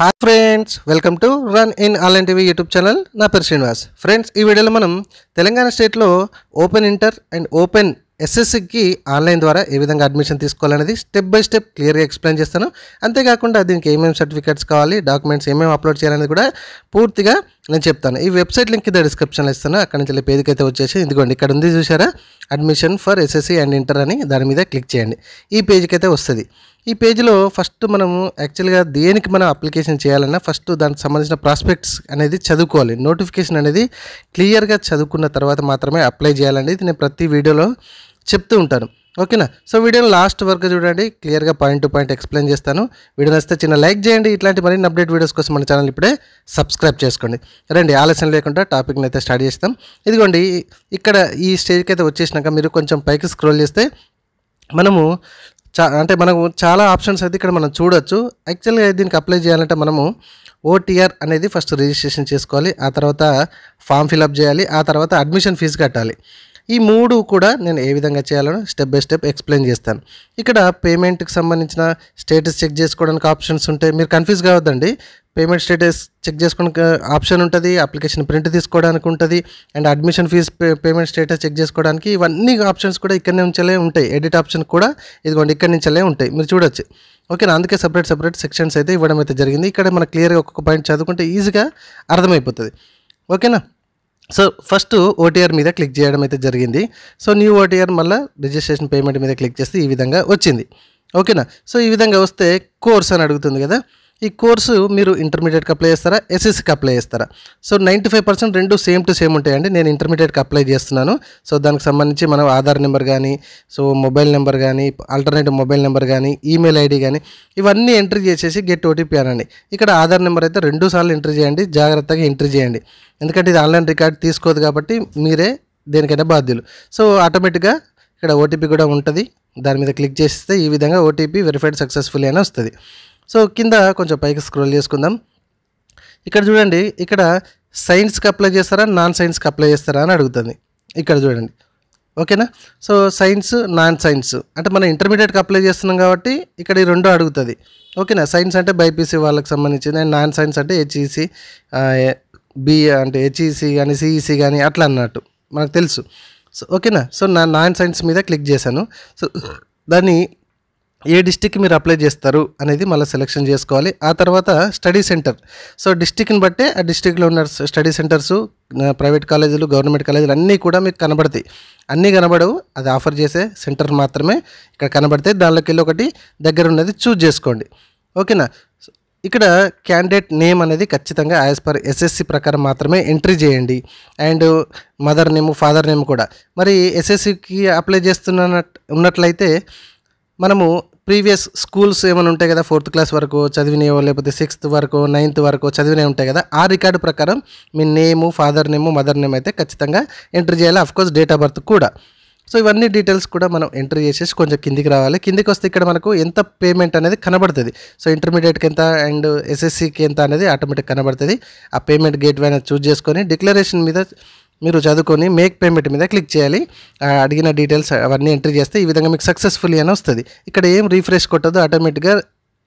Hi friends, welcome to run in online TV YouTube channel. నా పేరు Srinivas. Friends, ఈ వీడియోలో మనం తెలంగాణ స్టేట్లో ఓపెన్ ఇంటర్ అండ్ ఓపెన్ ఎస్ఎస్సికి ఆన్లైన్ ద్వారా ఏ విధంగా అడ్మిషన్ తీసుకోవాలనేది స్టెప్ బై స్టెప్ క్లియర్గా ఎక్స్ప్లెయిన్ చేస్తాను. అంతేకాకుండా దీనికి ఏమేమి సర్టిఫికేట్స్ కావాలి, డాక్యుమెంట్స్ ఏమేమి అప్లోడ్ చేయాలనేది కూడా పూర్తిగా నేను చెప్తాను. ఈ వెబ్సైట్ లింక్ కింద డిస్క్రిప్షన్లో ఇస్తాను. అక్కడ నుంచి పేజ్కి అయితే వచ్చేసి ఇదిగోండి, ఇక్కడ ఉంది చూసారా, admission for SSC and inter అని, దాని మీద క్లిక్ చేయండి. ఈ పేజ్కి అయితే వస్తుంది. ఈ పేజ్లో ఫస్ట్ మనము యాక్చువల్గా దేనికి మనం అప్లికేషన్ చేయాలన్నా ఫస్ట్ దానికి సంబంధించిన ప్రాస్పెక్ట్స్ అనేది చదువుకోవాలి. నోటిఫికేషన్ అనేది క్లియర్గా చదువుకున్న తర్వాత మాత్రమే అప్లై చేయాలండి. ఇది నేను ప్రతి వీడియోలో చెప్తూ ఉంటాను. ఓకేనా? సో వీడియోని లాస్ట్ వరకు చూడండి, క్లియర్గా పాయింట్ టు పాయింట్ ఎక్స్ప్లెయిన్ చేస్తాను. వీడియో నచ్చితే చిన్న లైక్ చేయండి. ఇట్లాంటి మరిన్ని అప్డేట్ వీడియోస్ కోసం మన ఛానల్ ఇప్పుడే సబ్స్క్రైబ్ చేసుకోండి. రండి, ఆలస్యం లేకుండా టాపిక్ని అయితే స్టార్ట్ చేస్తాం. ఇదిగోండి, ఇక్కడ ఈ స్టేజ్కి అయితే వచ్చేసినాక మీరు కొంచెం పైకి స్క్రోల్ చేస్తే మనము మనకు చాలా ఆప్షన్స్ అయితే ఇక్కడ మనం చూడొచ్చు. యాక్చువల్గా దీనికి అప్లై చేయాలంటే మనము ఓటీఆర్ అనేది ఫస్ట్ రిజిస్ట్రేషన్ చేసుకోవాలి, ఆ తర్వాత ఫామ్ ఫిలప్ చేయాలి, ఆ తర్వాత అడ్మిషన్ ఫీజు కట్టాలి. ఈ మూడు కూడా నేను ఏ విధంగా చేయాలో స్టెప్ బై స్టెప్ ఎక్స్ప్లెయిన్ చేస్తాను. ఇక్కడ పేమెంట్కి సంబంధించిన స్టేటస్ చెక్ చేసుకోవడానికి ఆప్షన్స్ ఉంటాయి. మీరు కన్ఫ్యూజ్ కావద్దండి. పేమెంట్ స్టేటస్ చెక్ చేసుకోవడానికి ఆప్షన్ ఉంటుంది, అప్లికేషన్ ప్రింట్ తీసుకోవడానికి ఉంటుంది, and admission fee payment status check చేసుకోవడానికి ఇవన్నీ ఆప్షన్స్ కూడా ఇక్కడ నుంచే ఉంటాయి. ఎడిట్ ఆప్షన్ కూడా ఇదిగోండి ఇక్కడ నుంచే ఉంటాయి, మీరు చూడొచ్చు. ఓకేనా? అందుకే సపరేట్ సెక్షన్స్ అయితే ఇవ్వడం అయితే జరిగింది. ఇక్కడ మనకు క్లియర్గా ఒక్కొక్క పాయింట్ చదువుకుంటే ఈజీగా అర్థమైపోతుంది. ఓకేనా? సో ఫస్ట్ ఓటీఆర్ మీద క్లిక్ చేయడం అయితే జరిగింది. సో న్యూ ఓటీఆర్ మళ్ళీ రిజిస్ట్రేషన్ పేమెంట్ మీద క్లిక్ చేస్తే ఈ విధంగా వచ్చింది. ఓకేనా? సో ఈ విధంగా వస్తే కోర్స్ అని అడుగుతుంది కదా. ఈ కోర్సు మీరు ఇంటర్మీడియట్కి అప్లై చేస్తారా, ఎస్ఎస్సికి అప్లై చేస్తారా? సో 95% రెండు సేమ్ టు సేమ్ ఉంటాయండి. నేను ఇంటర్మీడియట్కి అప్లై చేస్తున్నాను. సో దానికి సంబంధించి మనం ఆధార్ నెంబర్ కానీ, సో మొబైల్ నెంబర్ కానీ, ఆల్టర్నేటివ్ మొబైల్ నెంబర్ కానీ, ఈమెయిల్ ఐడి కానీ ఇవన్నీ ఎంట్రీ చేసేసి గెట్ ఓటీపీ అనండి. ఇక్కడ ఆధార్ నెంబర్ అయితే 2 సార్లు ఎంట్రీ చేయండి, జాగ్రత్తగా ఎంట్రీ చేయండి. ఎందుకంటే ఇది ఆన్లైన్ రికార్డ్ తీసుకోదు కాబట్టి మీరే దేనికైనా బాధ్యులు. సో ఆటోమేటిక్గా ఇక్కడ ఓటీపీ కూడా ఉంటుంది. దాని మీద క్లిక్ చేస్తే ఈ విధంగా ఓటీపీ వెరిఫైడ్ సక్సెస్ఫుల్లీ అని వస్తుంది. సో కింద కొంచెం పైకి స్క్రోల్ చేసుకుందాం. ఇక్కడ చూడండి, ఇక్కడ సైన్స్కి అప్లై చేస్తారా, నాన్ సైన్స్కి అప్లై చేస్తారా అని అడుగుతుంది. ఇక్కడ చూడండి. ఓకేనా? సో సైన్స్, నాన్ సైన్స్ అంటే మనం ఇంటర్మీడియట్కి అప్లై చేస్తున్నాం కాబట్టి ఇక్కడ ఈ రెండు అడుగుతుంది. ఓకేనా? సైన్స్ అంటే బైపీసీ వాళ్ళకి సంబంధించింది, అండ్ నాన్ సైన్స్ అంటే హెచ్ఈసి, బిఏ అంటే హెచ్ఈసి కానీ, సిఈసి కానీ అట్లా అన్నట్టు మనకు తెలుసు. సో ఓకేనా? సో నాన్ సైన్స్ మీద క్లిక్ చేశాను. సో దాన్ని ఏ డిస్టిక్కి మీరు అప్లై చేస్తారు అనేది మళ్ళీ సెలెక్షన్ చేసుకోవాలి. ఆ తర్వాత స్టడీ సెంటర్, సో డిస్టిక్ని బట్టే ఆ డిస్టిక్లో ఉన్న స్టడీ సెంటర్సు, ప్రైవేట్ కాలేజీలు, గవర్నమెంట్ కాలేజీలు అన్నీ కూడా మీకు కనబడతాయి. అన్నీ కనబడవు, అది ఆఫర్ చేసే సెంటర్ మాత్రమే ఇక్కడ కనబడతాయి. దానిలోకి వెళ్ళి ఒకటి దగ్గర ఉన్నది చూజ్ చేసుకోండి. ఓకేనా? ఇక్కడ క్యాండిడేట్ నేమ్ అనేది ఖచ్చితంగా యాజ్ పర్ ఎస్ఎస్సి ప్రకారం మాత్రమే ఎంట్రీ చేయండి. And mother name, father name కూడా. మరి ఎస్ఎస్సికి అప్లై ఉన్నట్లయితే మనము ప్రీవియస్ స్కూల్స్ ఏమైనా ఉంటాయి కదా, 4th క్లాస్ వరకు చదివినవో, లేకపోతే 6th వరకు, 9th వరకు చదివినవి ఉంటాయి కదా, ఆ రికార్డు ప్రకారం మీ నేము, ఫాదర్ నేము, మదర్ నేమ్ అయితే ఖచ్చితంగా ఎంట్రీ చేయాలి. అఫ్కోర్స్ డేట్ ఆఫ్ బర్త్ కూడా. సో ఇవన్నీ డీటెయిల్స్ కూడా మనం ఎంట్రీ చేసేసి కొంచెం కిందికి రావాలి. కిందికి వస్తే ఇక్కడ మనకు ఎంత పేమెంట్ అనేది కనబడుతుంది. సో ఇంటర్మీడియట్కి ఎంత అండ్ ఎస్ఎస్సికి ఎంత అనేది ఆటోమేటిక్ కనబడుతుంది. ఆ పేమెంట్ గేట్వే అనేది చూజ్ చేసుకొని డిక్లరేషన్ మీద మీరు చదువుకొని మేక్ పేమెంట్ మీద క్లిక్ చేయాలి. అడిగిన డీటెయిల్స్ అవన్నీ ఎంట్రీ చేస్తే ఈ విధంగా మీకు సక్సెస్ఫుల్లీ అని వస్తుంది. ఇక్కడ ఏం రీఫ్రెష్ కొట్టదు, ఆటోమేటిక్గా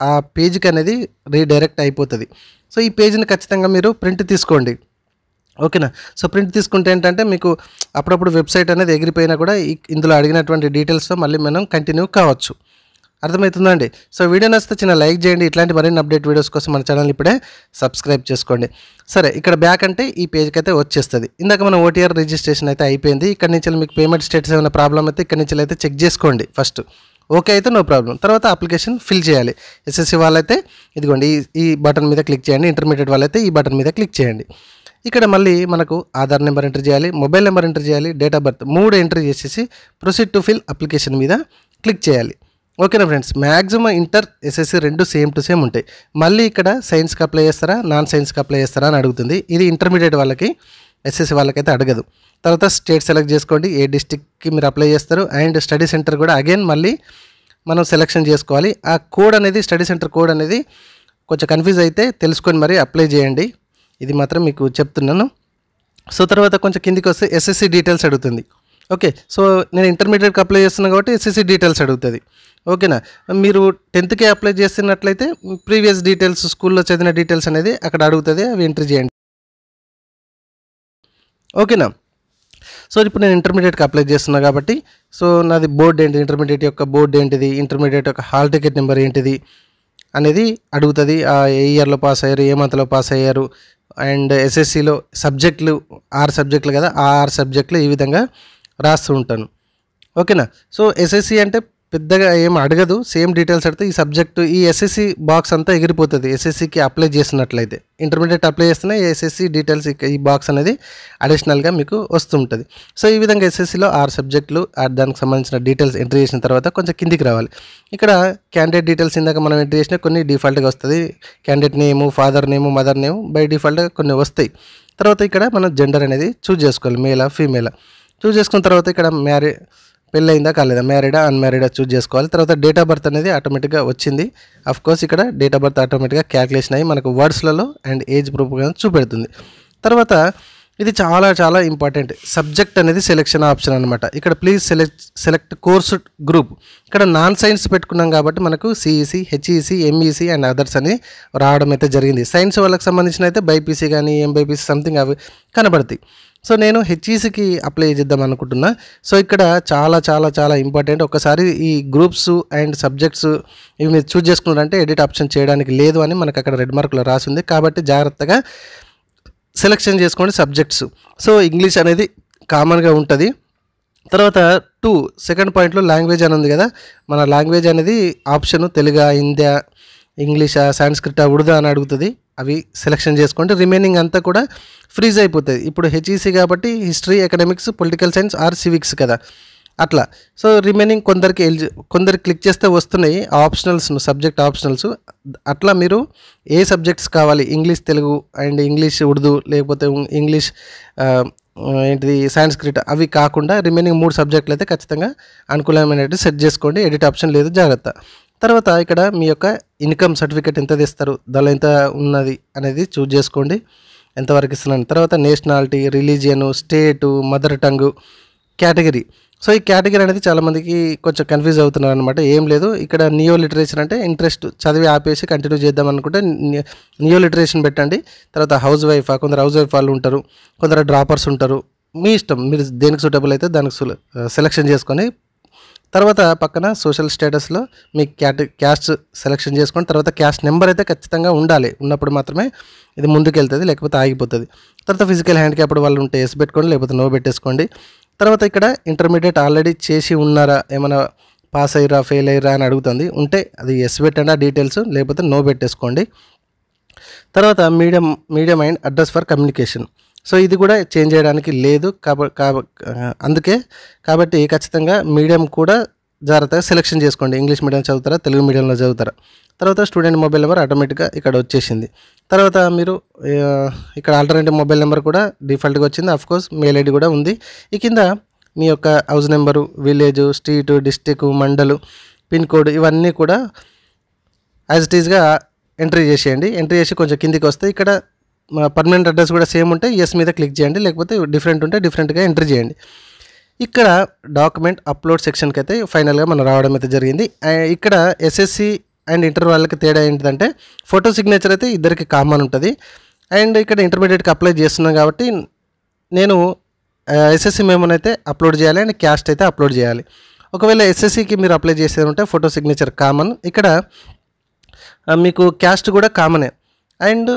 ఆ పేజ్కి అనేది రీడైరెక్ట్ అయిపోతుంది. సో ఈ పేజ్ని ఖచ్చితంగా మీరు ప్రింట్ తీసుకోండి. ఓకేనా? సో ప్రింట్ తీసుకుంటే ఏంటంటే మీకు అప్పుడప్పుడు వెబ్సైట్ అనేది ఎగిరిపోయినా కూడా ఇందులో అడిగినటువంటి డీటెయిల్స్తో మళ్ళీ మనం కంటిన్యూ కావచ్చు. అర్థమవుతుందండి? సో వీడియో నచ్చితే చిన్న లైక్ చేయండి. ఇట్లాంటి మరిన్ని అప్డేట్ వీడియోస్ కోసం మన ఛానల్ ఇప్పుడే సబ్స్క్రైబ్ చేసుకోండి. సరే, ఇక్కడ బ్యాక్ అంటే ఈ పేజ్కి అయితే వచ్చేస్తుంది. ఇందాక మనం ఓటీఆర్ రిజిస్ట్రేషన్ అయితే అయిపోయింది. ఇక్కడ నుంచి మీకు పేమెంట్ స్టేటస్ ఏమైనా ప్రాబ్లం అయితే ఇక్కడ నుంచి అయితే చెక్ చేసుకోండి ఫస్ట్. ఓకే అయితే నో ప్రాబ్లం. తర్వాత అప్లికేషన్ ఫిల్ చేయాలి. ఎస్ఎస్సి వాళ్ళైతే ఇదిగోండి ఈ బటన్ మీద క్లిక్ చేయండి, ఇంటర్మీడియట్ వాళ్ళైతే ఈ బటన్ మీద క్లిక్ చేయండి. ఇక్కడ మళ్ళీ మనకు ఆధార్ నెంబర్ ఎంటర్ చేయాలి, మొబైల్ నెంబర్ ఎంటర్ చేయాలి, డేట్ ఆఫ్ బర్త్ 3 ఎంట్రీ చేసేసి ప్రొసీడ్ టు ఫిల్ అప్లికేషన్ మీద క్లిక్ చేయాలి. ఓకేనా ఫ్రెండ్స్? మ్యాక్సిమం ఇంటర్, ఎస్ఎస్సి రెండు సేమ్ టు సేమ్ ఉంటాయి. మళ్ళీ ఇక్కడ సైన్స్కి అప్లై చేస్తారా, నాన్ సైన్స్కి అప్లై చేస్తారా అని అడుగుతుంది. ఇది ఇంటర్మీడియట్ వాళ్ళకి, ఎస్ఎస్సి వాళ్ళకైతే అడగదు. తర్వాత స్టేట్ సెలెక్ట్ చేసుకోండి, ఏ డిస్టిక్కి మీరు అప్లై చేస్తారు, అండ్ స్టడీ సెంటర్ కూడా అగైన్ మళ్ళీ మనం సెలెక్షన్ చేసుకోవాలి. ఆ కోడ్ అనేది, స్టడీ సెంటర్ కోడ్ అనేది కొంచెం కన్ఫ్యూజ్ అయితే తెలుసుకొని మరి అప్లై చేయండి. ఇది మాత్రం మీకు చెప్తున్నాను. సో తర్వాత కొంచెం కిందికి వస్తే ఎస్ఎస్సి డీటెయిల్స్ అడుగుతుంది. ఓకే, సో నేను ఇంటర్మీడియట్కి అప్లై చేస్తున్నాను కాబట్టి ఎస్ఎస్సి డీటెయిల్స్ అడుగుతుంది. ఓకేనా. మీరు 10థ్‌కే అప్లై చేస్తున్నట్లయితే ప్రీవియస్ డీటెయిల్స్ స్కూల్‌లో చదివిన డీటెయిల్స్ అనేది అక్కడ అడుగుతది. అవి ఎంట్రీ చేయండి. ఓకేనా. సో ఇప్పుడు నేను ఇంటర్మీడియట్‌కి అప్లై చేస్తున్నా కాబట్టి సో నాది బోర్డ్ ఏంటి, ఇంటర్మీడియట్ యొక్క బోర్డ్ ఏంటిది, ఇంటర్మీడియట్ యొక్క హాల్ టికెట్ నెంబర్ ఏంటిది అనేది అడుగుతది. ఏ ఇయర్‌లో పాస్ అయ్యారు, ఏ మంత్‌లో పాస్ అయ్యారు అండ్ ఎస్ఎస్సిలో సబ్జెక్టులు 6 సబ్జెక్టులు కదా, ఆ 6 సబ్జెక్టులు ఈ విధంగా రాస్తూ ఉంటాను. ఓకేనా. సో ఎస్ఎస్సి అంటే పెద్దగా ఏం అడగదు, సేమ్ డీటెయిల్స్ అడిగితే ఈ సబ్జెక్టు ఈ ఎస్ఎస్సి బాక్స్ అంతా ఎగిరిపోతుంది ఎస్ఎస్సికి అప్లై చేసినట్లయితే. ఇంటర్మీడియట్ అప్లై చేస్తేనే ఎస్ఎస్సి డీటెయిల్స్ ఈ బాక్స్ అనేది అడిషనల్గా మీకు వస్తుంటుంది. సో ఈ విధంగా ఎస్ఎస్సిలో 6 సబ్జెక్టులు దానికి సంబంధించిన డీటెయిల్స్ ఎంట్రీ చేసిన తర్వాత కొంచెం కిందికి రావాలి. ఇక్కడ క్యాండిడేట్ డీటెయిల్స్ ఇందాక మనం ఎంట్రీ చేసిన కొన్ని డిఫాల్ట్గా వస్తుంది. Candidate name, father name, mother name by డిఫాల్ట్గా కొన్ని వస్తాయి. తర్వాత ఇక్కడ మనం జెండర్ అనేది చూజ్ చేసుకోవాలి, మేలా ఫీమేలా. చూజ్ చేసుకున్న తర్వాత ఇక్కడ పెళ్ళయిందా కాలేదా, మ్యారీడా అన్మ్యారీడా చూజ్ చేసుకోవాలి. తర్వాత డేట్ ఆఫ్ బర్త్ అనేది ఆటోమేటిక్గా వచ్చింది. కోర్స్ ఇక్కడ డేట్ ఆఫ్ బర్త్ ఆటోమేటిక్గా క్యాలిక్యులేషన్ అయ్యి మనకు వర్డ్స్లలో అండ్ ఏజ్ ప్రూఫ్ చూపెడుతుంది. తర్వాత ఇది చాలా చాలా ఇంపార్టెంట్, సబ్జెక్ట్ అనేది సెలెక్షన్ ఆప్షన్ అనమాట. ఇక్కడ ప్లీజ్ సెలెక్ట్ కోర్సు గ్రూప్. ఇక్కడ నాన్ సైన్స్ పెట్టుకున్నాం కాబట్టి మనకు CEC, HEC, MEC and others అని రావడం అయితే జరిగింది. సైన్స్ వాళ్ళకి సంబంధించిన అయితే బైపీసీ కానీ ఎంబైపీసీ సంథింగ్ అవి కనబడతాయి. సో నేను హెచ్ఈసికి అప్లై చేద్దాం అనుకుంటున్నా. సో ఇక్కడ చాలా చాలా చాలా ఇంపార్టెంట్. ఒకసారి ఈ గ్రూప్స్ అండ్ సబ్జెక్ట్స్ ఇవి మీరు చూజ్ చేసుకున్నారంటే ఎడిట్ ఆప్షన్ చేయడానికి లేదు అని మనకు అక్కడ రెడ్ మార్కులో రాసింది. కాబట్టి జాగ్రత్తగా సెలెక్షన్ చేసుకోండి సబ్జెక్ట్స్. సో ఇంగ్లీష్ అనేది కామన్గా ఉంటుంది. తర్వాత సెకండ్ పాయింట్లో లాంగ్వేజ్ అని ఉంది కదా, మన లాంగ్వేజ్ అనేది ఆప్షన్ తెలుగా, హిందీ, ఇంగ్లీషా, సాంస్క్రిటా, ఉర్దూ అని అడుగుతుంది. అవి సెలెక్షన్ చేసుకోండి. రిమైనింగ్ అంతా కూడా ఫ్రీజ్ అయిపోతుంది. ఇప్పుడు హెచ్ఈసి కాబట్టి history, economics, political science or civics కదా అట్లా. సో రిమైనింగ్ కొందరికి క్లిక్ చేస్తే వస్తున్నాయి ఆప్షనల్స్, సబ్జెక్ట్ ఆప్షనల్స్. అట్లా మీరు ఏ సబ్జెక్ట్స్ కావాలి, English, Telugu and English, Urdu, లేకపోతే ఇంగ్లీష్ ఏంటిది సాంస్క్రిట్, అవి కాకుండా రిమైనింగ్ 3 సబ్జెక్టులు అయితే ఖచ్చితంగా అనుకూలమైనట్టు సెట్ చేసుకోండి. ఎడిట్ ఆప్షన్ లేదు, జాగ్రత్త. తర్వాత ఇక్కడ మీ యొక్క ఇన్కమ్ సర్టిఫికేట్ ఎంత తెస్తారు, దానిలో ఎంత ఉన్నది అనేది చూజ్ చేసుకోండి, ఎంతవరకు ఇస్తున్నాను. తర్వాత నేషనాలిటీ, రిలీజియను, స్టేటు, మదర్ టంగ్, కేటగిరీ. సో ఈ కేటగిరీ అనేది చాలామందికి కొంచెం కన్ఫ్యూజ్ అవుతున్నారు అనమాట. ఏం లేదు, ఇక్కడ నియో లిటరేచర్ అంటే ఇంట్రెస్ట్ చదివి ఆపేసి కంటిన్యూ చేద్దాం అనుకుంటే నియో లిటరేషన్ పెట్టండి. తర్వాత హౌస్ వైఫా, కొందరు హౌస్ వైఫ్ వాళ్ళు ఉంటారు, కొందరు డ్రాపర్స్ ఉంటారు. మీ ఇష్టం, మీరు దేనికి సూటబుల్ అయితే దానికి సెలెక్షన్ చేసుకొని తర్వాత పక్కన సోషల్ స్టేటస్లో మీ క్యాస్ట్ సెలెక్షన్ చేసుకోండి. తర్వాత క్యాస్ట్ నెంబర్ అయితే ఖచ్చితంగా ఉండాలి, ఉన్నప్పుడు మాత్రమే ఇది ముందుకు వెళ్తుంది, లేకపోతే ఆగిపోతుంది. తర్వాత ఫిజికల్ హ్యాండిక్యాప్డ్ వాళ్ళు ఉంటే ఎస్ పెట్టుకోండి, లేకపోతే నో పెట్టేసుకోండి. తర్వాత ఇక్కడ ఇంటర్మీడియట్ ఆల్రెడీ చేసి ఉన్నారా, ఏమైనా పాస్ అయ్యారా, ఫెయిల్ అయ్యారా అని అడుగుతుంది. ఉంటే అది ఎస్ పెట్టండి ఆ డీటెయిల్స్, లేకపోతే నో పెట్టేసుకోండి. తర్వాత medium and address for communication. So ఇది కూడా చేంజ్ చేయడానికి లేదు కాబట్టి ఖచ్చితంగా మీడియం కూడా జాగ్రత్తగా సెలెక్షన్ చేసుకోండి. ఇంగ్లీష్ మీడియం చదువుతారా, తెలుగు మీడియంలో చదువుతారా. తర్వాత స్టూడెంట్ మొబైల్ నెంబర్ ఆటోమేటిక్గా ఇక్కడ వచ్చేసింది. తర్వాత మీరు ఇక్కడ ఆల్టర్నేటివ్ మొబైల్ నెంబర్ కూడా డిఫాల్ట్గా వచ్చింది. అఫ్కోర్స్ మెయిల్ ఐడి కూడా ఉంది. ఈ కింద మీ యొక్క house number, village, street, district, mandal, pin code ఇవన్నీ కూడా యాజ్ ఇట్ ఈస్గా ఎంట్రీ చేసేయండి. ఎంట్రీ చేసి కొంచెం కిందికి వస్తే ఇక్కడ పర్మనెంట్ అడ్రస్ కూడా సేమ్ ఉంటే ఎస్ మీద క్లిక్ చేయండి, లేకపోతే డిఫరెంట్ ఉంటే డిఫరెంట్గా ఎంట్రీ చేయండి. ఇక్కడ డాక్యుమెంట్ అప్లోడ్ సెక్షన్కి అయితే ఫైనల్గా మనం రావడం అయితే జరిగింది. ఇక్కడ ఎస్ఎస్సి అండ్ ఇంటర్ వాళ్ళకి తేడా ఏంటిదంటే ఫోటో సిగ్నేచర్ అయితే ఇద్దరికి కామన్ ఉంటుంది. అండ్ ఇక్కడ ఇంటర్మీడియట్కి అప్లై చేస్తున్నాం కాబట్టి నేను ఎస్ఎస్సి మెమోని అయితే అప్లోడ్ చేయాలి అండ్ క్యాస్ట్ అయితే అప్లోడ్ చేయాలి. ఒకవేళ ఎస్ఎస్సికి మీరు అప్లై చేసేది ఉంటే ఫోటో సిగ్నేచర్ కామన్, ఇక్కడ మీకు క్యాస్ట్ కూడా కామనే. అండ్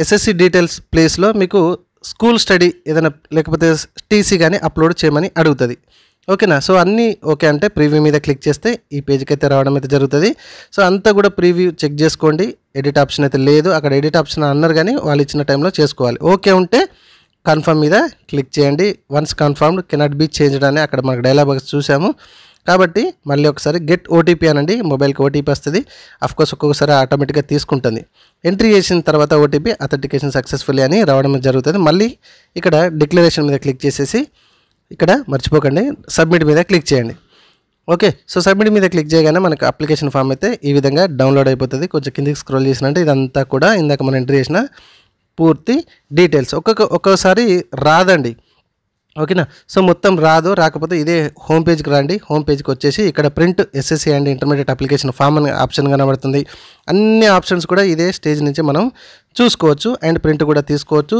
ఎస్ఎస్సి డీటెయిల్స్ ప్లేస్లో మీకు స్కూల్ స్టడీ ఏదైనా లేకపోతే టీసీ కానీ అప్లోడ్ చేయమని అడుగుతుంది. ఓకేనా. సో అన్నీ ఓకే అంటే ప్రీవ్యూ మీద క్లిక్ చేస్తే ఈ పేజ్కి అయితే రావడం అయితే జరుగుతుంది. సో అంతా కూడా ప్రీవ్యూ చెక్ చేసుకోండి. ఎడిట్ ఆప్షన్ అయితే లేదు, అక్కడ ఎడిట్ ఆప్షన్ అన్నారు కానీ వాళ్ళు ఇచ్చిన టైంలో చేసుకోవాలి. ఓకే ఉంటే కన్ఫర్మ్ మీద క్లిక్ చేయండి. Once confirmed cannot be changed అని అక్కడ మనకు డైలాగ్ బాక్స్ చూసాము. కాబట్టి మళ్ళీ ఒకసారి గెట్ ఓటీపీ అనండి, మొబైల్కి ఓటీపీ వస్తుంది. అఫ్కోర్స్ ఒక్కొక్కసారి ఆటోమేటిక్గా తీసుకుంటుంది. ఎంట్రీ చేసిన తర్వాత ఓటీపీ అథెంటికేషన్ సక్సెస్ఫుల్లీ అని రావడం జరుగుతుంది. మళ్ళీ ఇక్కడ డిక్లరేషన్ మీద క్లిక్ చేసేసి ఇక్కడ మర్చిపోకండి సబ్మిట్ మీద క్లిక్ చేయండి. ఓకే. సో సబ్మిట్ మీద క్లిక్ చేయగానే మనకు అప్లికేషన్ ఫామ్ అయితే ఈ విధంగా డౌన్లోడ్ అయిపోతుంది. కొంచెం కిందికి స్క్రోల్ చేసినంటే ఇదంతా కూడా ఇందాక మనం ఎంట్రీ చేసిన పూర్తి డీటెయిల్స్. ఒక్కొక్కసారి రాదండి. ఓకేనా. సో మొత్తం రాకపోతే ఇదే హోమ్ పేజ్కి రండి. హోమ్ పేజ్కి వచ్చేసి ఇక్కడ print SSC and intermediate application form అనే ఆప్షన్ కనబడుతుంది. అన్ని ఆప్షన్స్ కూడా ఇదే స్టేజ్ నుంచి మనం చూసుకోవచ్చు అండ్ ప్రింట్ కూడా తీసుకోవచ్చు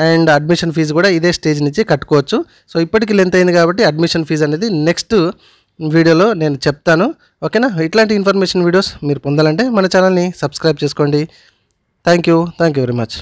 అండ్ అడ్మిషన్ ఫీజు కూడా ఇదే స్టేజ్ నుంచి కట్టుకోవచ్చు. సో ఇప్పటికి లెంత్ అయింది కాబట్టి అడ్మిషన్ ఫీజు అనేది నెక్స్ట్ వీడియోలో నేను చెప్తాను. ఓకేనా. ఇట్లాంటి ఇన్ఫర్మేషన్ వీడియోస్ మీరు పొందాలంటే మన ఛానల్ని సబ్స్క్రైబ్ చేసుకోండి. Thank you very much.